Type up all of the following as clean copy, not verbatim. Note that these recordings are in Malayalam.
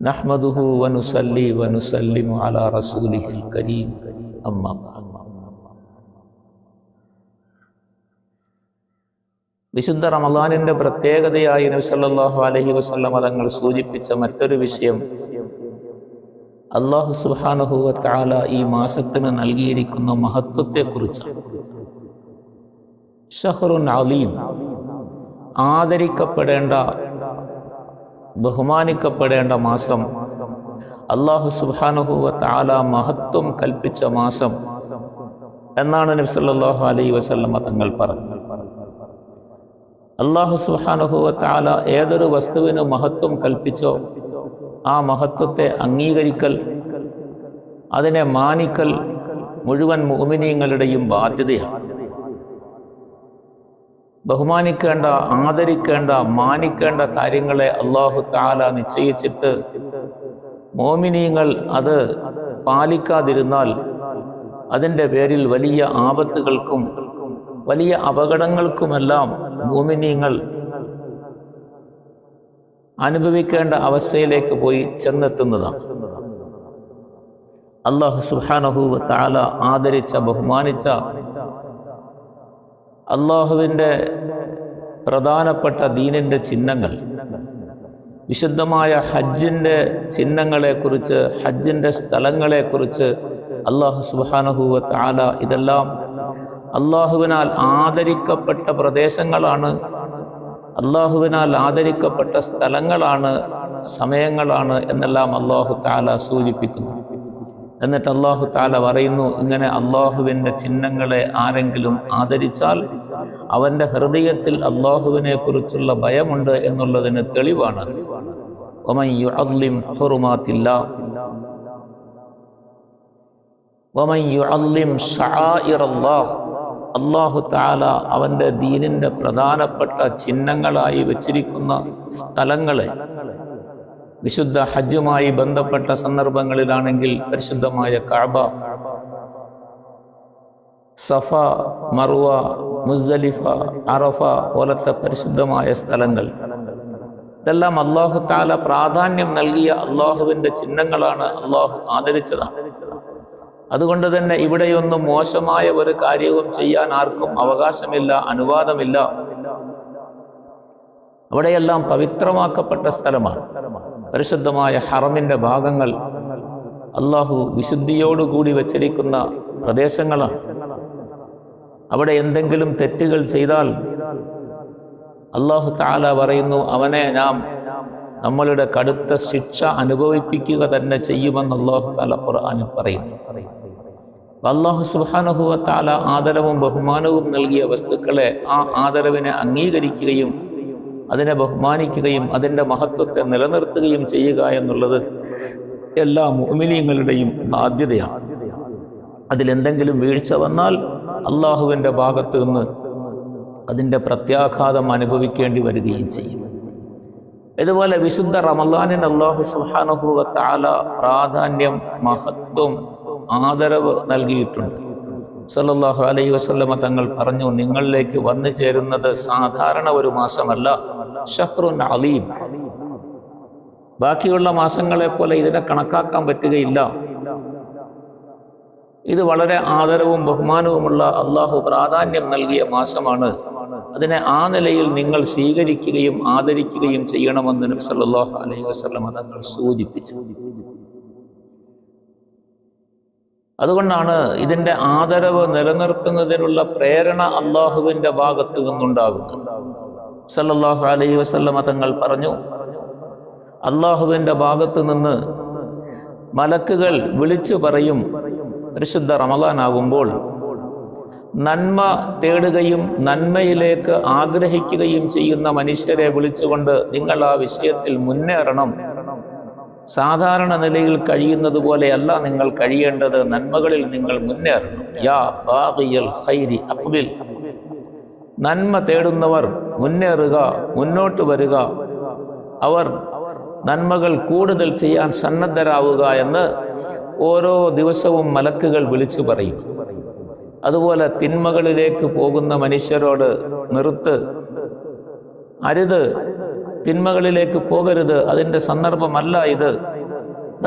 നഹ്മദുഹു വനുസല്ലി വനുസല്ലിമു അലാ റസൂലിഹിൽ കരീം. അമ്മാ ബഅദ്. വിശുദ്ധ റമളാനിന്റെ പ്രത്യേകതയായി നബി സല്ലല്ലാഹു അലൈഹി വസല്ലം തങ്ങൾ സൂചിപ്പിച്ച മറ്റൊരു വിഷയം, അല്ലാഹു സുബ്ഹാനഹു വ തആല ഈ മാസത്തിന് നൽകിയിരിക്കുന്ന മഹത്വത്തെക്കുറിച്ചാണ്. ഷഹ്റുൻ അലീം, ആദരിക്കപ്പെടേണ്ട, ബഹുമാനിക്കപ്പെടേണ്ട മാസം, അല്ലാഹു സുബ്ഹാനഹു വ തആല മഹത്വം കൽപ്പിച്ച മാസം എന്നാണ് നബി സല്ലല്ലാഹു അലൈഹി വസല്ലം തങ്ങൾ പറഞ്ഞത്. അല്ലാഹു സുബ്ഹാനഹു വ തആല ഏതൊരു വസ്തുവിന് മഹത്വം കൽപ്പിച്ചോ ആ മഹത്വത്തെ അംഗീകരിക്കൽ, അതിനെ മാനിക്കൽ മുഴുവൻ മുഅ്മിനീങ്ങളുടെയും ബാധ്യതയാണ്. ബഹുമാനിക്കേണ്ട, ആദരിക്കേണ്ട, മാനിക്കേണ്ട കാര്യങ്ങളെ അല്ലാഹു തആല നിശ്ചയിച്ചിട്ട് മുഅ്മിനീങ്ങൾ അത് പാലിക്കാതിരുന്നാൽ അതിൻ്റെ പേരിൽ വലിയ ആപത്തുകൾക്കും വലിയ അപകടങ്ങൾക്കുമെല്ലാം മുഅ്മിനീങ്ങൾ അനുഭവിക്കേണ്ട അവസ്ഥയിലേക്ക് പോയി ചെന്നെത്തുന്നതാണ്. അല്ലാഹു സുബ്ഹാനഹു വ തആല ആദരിച്ച, ബഹുമാനിച്ച അല്ലാഹുവിൻ്റെ പ്രധാനപ്പെട്ട ദീനിൻ്റെ ചിഹ്നങ്ങൾ, വിശുദ്ധമായ ഹജ്ജിൻ്റെ ചിഹ്നങ്ങളെക്കുറിച്ച്, ഹജ്ജിൻ്റെ സ്ഥലങ്ങളെക്കുറിച്ച് അല്ലാഹു സുബ്ഹാനഹു വ തആല ഇതെല്ലാം അല്ലാഹുവിനാൽ ആദരിക്കപ്പെട്ട പ്രദേശങ്ങളാണ്, അല്ലാഹുവിനാൽ ആദരിക്കപ്പെട്ട സ്ഥലങ്ങളാണ്, സമയങ്ങളാണ് എന്നെല്ലാം അല്ലാഹു തആല സൂചിപ്പിക്കുന്നു. എന്നിട്ട് അല്ലാഹു തആല പറയുന്നു, ഇങ്ങനെ അല്ലാഹുവിൻ്റെ ചിഹ്നങ്ങളെ ആരെങ്കിലും ആദരിച്ചാൽ അവൻ്റെ ഹൃദയത്തിൽ അല്ലാഹുവിനെ കുറിച്ചുള്ള ഭയമുണ്ട് എന്നുള്ളതിന് തെളിവാണ്. വമൻ യുഅള്ളിം ഹുറുമാത്തില്ലാഹ് വമൻ യുഅള്ളിം ശആഇറല്ലാഹ്, അല്ലാഹു തആല അവൻ്റെ ദീനിൻ്റെ പ്രധാനപ്പെട്ട ചിഹ്നങ്ങളായി വച്ചിരിക്കുന്ന സ്ഥലങ്ങളെ, വിശുദ്ധ ഹജ്ജുമായി ബന്ധപ്പെട്ട സന്ദർഭങ്ങളിലാണെങ്കിൽ പരിശുദ്ധമായ കഅബ, സഫ, മർവ, മുസ്ദലിഫ, അറഫ പോലത്തെ പരിശുദ്ധമായ സ്ഥലങ്ങൾ, ഇതെല്ലാം അല്ലാഹു തആല പ്രാധാന്യം നൽകിയ അല്ലാഹുവിൻ്റെ ചിഹ്നങ്ങളാണ്, അല്ലാഹു ആദരിച്ചതാണ്. അതുകൊണ്ട് തന്നെ ഇവിടെയൊന്നും മോശമായ ഒരു കാര്യവും ചെയ്യാൻ ആർക്കും അവകാശമില്ല, അനുവാദമില്ല. അവിടെയെല്ലാം പവിത്രമാക്കപ്പെട്ട സ്ഥലമാണ്. പരിശുദ്ധമായ ഹറമിൻ്റെ ഭാഗങ്ങൾ അല്ലാഹു വിശുദ്ധിയോടുകൂടി വച്ചിരിക്കുന്ന പ്രദേശങ്ങളാണ്. അവിടെ എന്തെങ്കിലും തെറ്റുകൾ ചെയ്താൽ അല്ലാഹു തആല പറയുന്നു, അവനെ നാം നമ്മളുടെ കടുത്ത ശിക്ഷ അനുഭവിപ്പിക്കുക തന്നെ ചെയ്യുമെന്ന് അല്ലാഹു തആല ഖുർആനിൽ പറയുന്നു. അല്ലാഹു സുബ്ഹാനഹു വ തആല ആദരവും ബഹുമാനവും നൽകിയ വസ്തുക്കളെ, ആ ആദരവിനെ അംഗീകരിക്കുകയും അതിനെ ബഹുമാനിക്കുകയും അതിൻ്റെ മഹത്വത്തെ നിലനിർത്തുകയും ചെയ്യുക എന്നുള്ളത് എല്ലാ മുഅ്മിനീങ്ങളുടെയും ബാധ്യതയാണ്. അതിലെന്തെങ്കിലും വീഴ്ച വന്നാൽ അല്ലാഹുവിൻ്റെ ഭാഗത്തു നിന്ന് അതിൻ്റെ പ്രത്യാഘാതം അനുഭവിക്കേണ്ടി വരികയും ചെയ്യും. ഇതുപോലെ വിശുദ്ധ റമളാനിന് അല്ലാഹു സുബ്ഹാനഹു വ തആല പ്രാധാന്യം, മഹത്വം, ആദരവ് നൽകിയിട്ടുണ്ട്. സല്ലല്ലാഹു അലൈഹി വസല്ലമ തങ്ങൾ പറഞ്ഞു, നിങ്ങളിലേക്ക് വന്നു ചേരുന്നത് സാധാരണ ഒരു മാസമല്ല, ഷഹ്റുൻ അലീം. ബാക്കിയുള്ള മാസങ്ങളെ പോലെ ഇതിനെ കണക്കാക്കാൻ പറ്റുകയില്ല. ഇത് വളരെ ആദരവും ബഹുമാനവുമുള്ള, അല്ലാഹു പ്രാധാന്യം നൽകിയ മാസമാണ്. അതിനെ ആ നിലയിൽ നിങ്ങൾ സ്വീകരിക്കുകയും ആദരിക്കുകയും ചെയ്യണമെന്ന് നബി സല്ലല്ലാഹു അലൈഹി വസല്ലമ തങ്ങൾ സൂചിപ്പിച്ചു. അതുകൊണ്ടാണ് ഇതിൻ്റെ ആദരവ് നിലനിർത്തുന്നതിനുള്ള പ്രേരണ അല്ലാഹുവിൻ്റെ ഭാഗത്തു നിന്നുണ്ടാകുന്നത്. സല്ലല്ലാഹു അലൈഹി വസല്ലമ തങ്ങൾ പറഞ്ഞു, അല്ലാഹുവിൻ്റെ ഭാഗത്തു നിന്ന് മലക്കുകൾ വിളിച്ചു പറയും, പരിശുദ്ധ റമളാനാകുമ്പോൾ നന്മ തേടുകയും നന്മയിലേക്ക് ആഗ്രഹിക്കുകയും ചെയ്യുന്ന മനുഷ്യരെ വിളിച്ചുകൊണ്ട് നിങ്ങൾ ആ വിഷയത്തിൽ മുന്നേറണം. സാധാരണ നിലയിൽ കഴിയുന്നത് പോലെയല്ല നിങ്ങൾ കഴിയേണ്ടത്, നന്മകളിൽ നിങ്ങൾ മുന്നേറണം. യാ ബാഗിയൽ ഖൈരി അഖ്ബിൽ, നന്മ തേടുന്നവർ മുന്നേറുക, മുന്നോട്ട് വരിക, അവർ നന്മകൾ കൂടുതൽ ചെയ്യാൻ സന്നദ്ധരാവുക എന്ന് ഓരോ ദിവസവും മലക്കുകൾ വിളിച്ചു പറയും. അതുപോലെ തിന്മകളിലേക്ക് പോകുന്ന മനുഷ്യരോട് നിർത്ത്, അരുത്, തിന്മകളിലേക്ക് പോകരുത്, അതിൻ്റെ സന്ദർഭമല്ല ഇത്.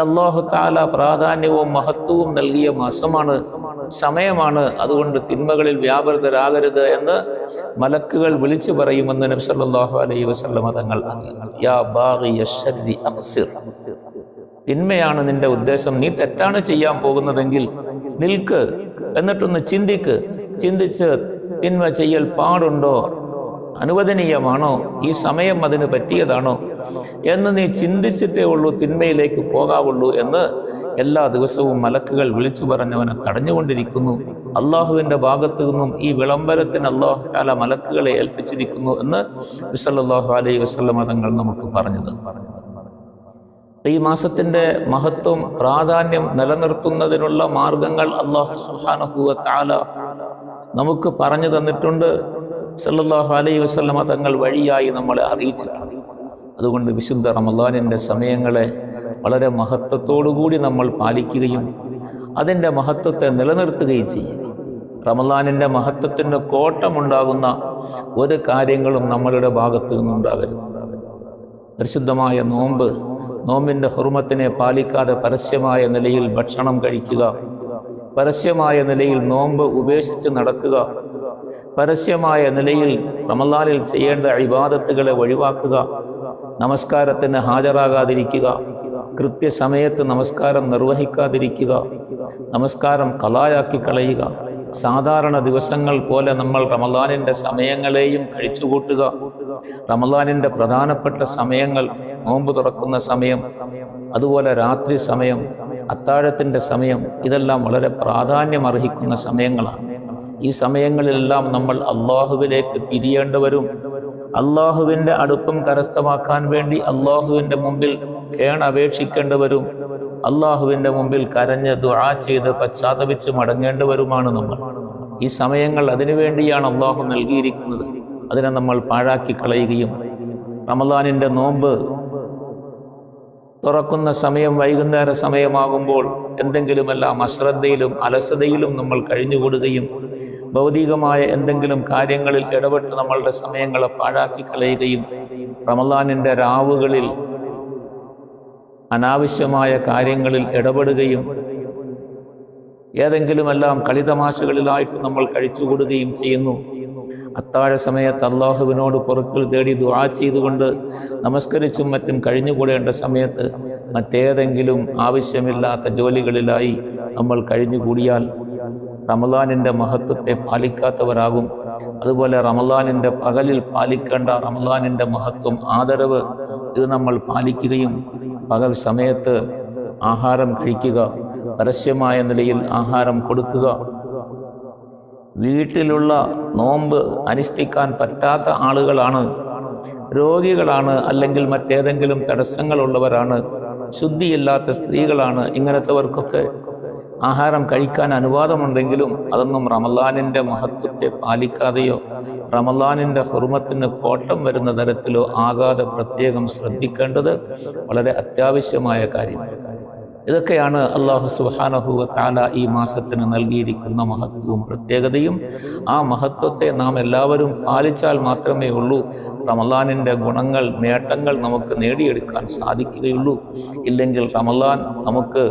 അല്ലാഹു തആല പ്രാധാന്യവും മഹത്വവും നൽകിയ മാസമാണ്, സമയമാണ്. അതുകൊണ്ട് തിന്മകളിൽ വ്യാപൃതരാകരുത് എന്ന് മലക്കുകൾ വിളിച്ചു പറയുമെന്ന് നബി സല്ലല്ലാഹു അലൈഹി വസല്ലം തങ്ങൾ അറിയിച്ചു. യാ ബാഗിയശ് ശർരി അഖ്സിർ, തിന്മയാണ് നിന്റെ ഉദ്ദേശം, നീ തെറ്റാണ് ചെയ്യാൻ പോകുന്നതെങ്കിൽ നിൽക്ക്, എന്നിട്ടൊന്ന് ചിന്തിച്ച് തിന്മ ചെയ്യൽ പാടുണ്ടോ, അനുവദനീയമാണോ, ഈ സമയം അതിന് പറ്റിയതാണോ എന്ന് നീ ചിന്തിച്ചിട്ടേ ഉള്ളൂ തിന്മയിലേക്ക് പോകാവുള്ളൂ എന്ന് എല്ലാ ദിവസവും മലക്കുകൾ വിളിച്ചു പറഞ്ഞവനെ തടഞ്ഞുകൊണ്ടിരിക്കുന്നു. അള്ളാഹുവിൻ്റെ ഭാഗത്തു നിന്നും ഈ വിളംബരത്തിന് അല്ലാഹു തആല മലക്കുകളെ ഏൽപ്പിച്ചിരിക്കുന്നു എന്ന് നബി സല്ലല്ലാഹു അലൈഹി വസല്ലം തങ്ങൾ നമുക്ക് പറഞ്ഞത്. ഈ മാസത്തിൻ്റെ മഹത്വം, പ്രാധാന്യം നിലനിർത്തുന്നതിനുള്ള മാർഗങ്ങൾ അല്ലാഹു സുബ്ഹാനഹു വ തആല നമുക്ക് പറഞ്ഞു തന്നിട്ടുണ്ട്. സല്ലല്ലാഹു അലൈഹി വസല്ലം തങ്ങൾ വഴിയായി നമ്മളെ അറിയിച്ചിട്ടുണ്ട്. അതുകൊണ്ട് വിശുദ്ധ റമളാനിൻ്റെ സമയങ്ങളെ വളരെ മഹത്വത്തോടുകൂടി നമ്മൾ പാലിക്കുകയും അതിൻ്റെ മഹത്വത്തെ നിലനിർത്തുകയും ചെയ്യുക. റമളാനിൻ്റെ മഹത്വത്തിന് കോട്ടമുണ്ടാകുന്ന ഒരു കാര്യങ്ങളും നമ്മളുടെ ഭാഗത്തു നിന്നുണ്ടാകരുത്. പരിശുദ്ധമായ നോമ്പിൻ്റെ ഹുർമത്തിനെ പാലിക്കാതെ പരസ്യമായ നിലയിൽ ഭക്ഷണം കഴിക്കുക, പരസ്യമായ നിലയിൽ നോമ്പ് ഉപേക്ഷിച്ച് നടക്കുക, പരസ്യമായ നിലയിൽ റമളാനിൽ ചെയ്യേണ്ട ഇബാദത്തുകളെ ഒഴിവാക്കുക, നമസ്കാരത്തിന് ഹാജരാകാതിരിക്കുക, കൃത്യസമയത്ത് നമസ്കാരം നിർവഹിക്കാതിരിക്കുക, നമസ്കാരം ഖളായാക്കി കളയുക, സാധാരണ ദിവസങ്ങൾ പോലെ നമ്മൾ റമളാനിൻ്റെ സമയങ്ങളെയും കഴിച്ചുകൂട്ടുക. റമളാനിൻ്റെ പ്രധാനപ്പെട്ട സമയങ്ങൾ, നോമ്പ് തുറക്കുന്ന സമയം, അതുപോലെ രാത്രി സമയം, അത്താഴത്തിൻ്റെ സമയം, ഇതെല്ലാം വളരെ പ്രാധാന്യമർഹിക്കുന്ന സമയങ്ങളാണ്. ഈ സമയങ്ങളിലെല്ലാം നമ്മൾ അള്ളാഹുവിലേക്ക് തിരിയേണ്ടവരും അള്ളാഹുവിൻ്റെ അടുപ്പം കരസ്ഥമാക്കാൻ വേണ്ടി അള്ളാഹുവിൻ്റെ മുമ്പിൽ കേണപേക്ഷിക്കേണ്ടവരും അള്ളാഹുവിൻ്റെ മുമ്പിൽ കരഞ്ഞ് ദുആ ചെയ്ത് പശ്ചാത്തപിച്ച് മടങ്ങേണ്ടവരുമാണ് നമ്മൾ. ഈ സമയങ്ങൾ അതിനുവേണ്ടിയാണ് അള്ളാഹു നൽകിയിരിക്കുന്നത്. അതിനെ നമ്മൾ പാഴാക്കി കളയുകയും റമളാനിൻ്റെ നോമ്പ് തുറക്കുന്ന സമയം വൈകുന്നേര സമയമാകുമ്പോൾ എന്തെങ്കിലുമെല്ലാം അശ്രദ്ധയിലും അലസതയിലും നമ്മൾ കഴിഞ്ഞുകൂടുകയും ഭൗതികമായ എന്തെങ്കിലും കാര്യങ്ങളിൽ ഇടപെട്ട് നമ്മളുടെ സമയങ്ങളെ പാഴാക്കി കളയുകയും റമളാനിൻ്റെ രാവുകളിൽ അനാവശ്യമായ കാര്യങ്ങളിൽ ഇടപെടുകയും ഏതെങ്കിലുമെല്ലാം കളിതമാശകളിലായിട്ട് നമ്മൾ കഴിച്ചുകൂടുകയും ചെയ്യുന്നു. അത്താഴ സമയത്ത് അള്ളാഹുവിനോട് പൊറുക്കൽ തേടി ദുആ ചെയ്തുകൊണ്ട് നമസ്കരിച്ചും മറ്റും കഴിഞ്ഞുകൂടേണ്ട സമയത്ത് മറ്റേതെങ്കിലും ആവശ്യമില്ലാത്ത ജോലികളിലായി നമ്മൾ കഴിഞ്ഞുകൂടിയാൽ റമളാനിൻ്റെ മഹത്വത്തെ പാലിക്കാത്തവരാകും. അതുപോലെ റമളാനിൻ്റെ പകലിൽ പാലിക്കേണ്ട റമളാനിൻ്റെ മഹത്വം, ആദരവ്, ഇത് നമ്മൾ പാലിക്കുകയും പകൽ സമയത്ത് ആഹാരം കഴിക്കുക, പരസ്യമായ നിലയിൽ ആഹാരം കൊടുക്കുക. വീട്ടിലുള്ള നോമ്പ് അനുഷ്ഠിക്കാൻ പറ്റാത്ത ആളുകളാണ്, രോഗികളാണ്, അല്ലെങ്കിൽ മറ്റേതെങ്കിലും തടസ്സങ്ങളുള്ളവരാണ്, ശുദ്ധിയില്ലാത്ത സ്ത്രീകളാണ്, ഇങ്ങനത്തെവർക്കൊക്കെ ആഹാരം കഴിക്കാൻ അനുവാദമുണ്ടെങ്കിലും അതൊന്നും റമളാനിൻ്റെ മഹത്വത്തെ പാലിക്കാതെയോ റമളാനിൻ്റെ ഹുർമത്തിന് കോട്ടം വരുന്ന തരത്തിലോ ആകാതെ പ്രത്യേകം ശ്രദ്ധിക്കേണ്ടത് വളരെ അത്യാവശ്യമായ കാര്യമാണ്. ഇതൊക്കെയാണ് അല്ലാഹു സുബ്ഹാനഹു വ തആല ഈ മാസത്തിന് നൽകിയിരിക്കുന്ന മഹത്വവും പ്രത്യേകതയും. ആ മഹത്വത്തെ നാം എല്ലാവരും പാലിച്ചാൽ മാത്രമേ ഉള്ളൂ റമളാനിൻ്റെ ഗുണങ്ങൾ, നേട്ടങ്ങൾ നമുക്ക് നേടിയെടുക്കാൻ സാധിക്കുകയുള്ളൂ. ഇല്ലെങ്കിൽ റമളാൻ നമുക്ക്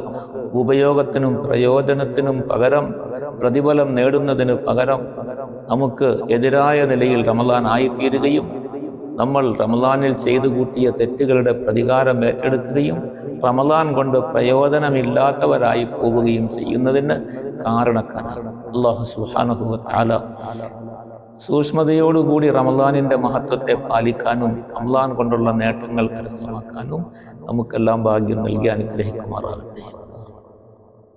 ഉപയോഗത്തിനും പ്രയോജനത്തിനും പകരം, പ്രതിഫലം നേടുന്നതിന് പകരം നമുക്ക് എതിരായ നിലയിൽ റമളാൻ ആയിത്തീരുകയും നമ്മൾ റമളാനിൽ ചെയ്തു കൂട്ടിയ തെറ്റുകളുടെ പ്രതികാരം ഏറ്റെടുക്കുകയും റമളാൻ കൊണ്ട് പ്രയോജനമില്ലാത്തവരായി പോവുകയും ചെയ്യുന്നതിന് കാരണക്കാരാണ്. അല്ലാഹു സുബ്ഹാനഹു വ തആല സൂക്ഷ്മതയോടുകൂടി റമളാനിൻ്റെ മഹത്വത്തെ പാലിക്കാനും റമളാൻ കൊണ്ടുള്ള നേട്ടങ്ങൾ കരസ്ഥമാക്കാനും നമുക്കെല്ലാം ഭാഗ്യം നൽകി അനുഗ്രഹിക്കുമാറാകട്ടെ.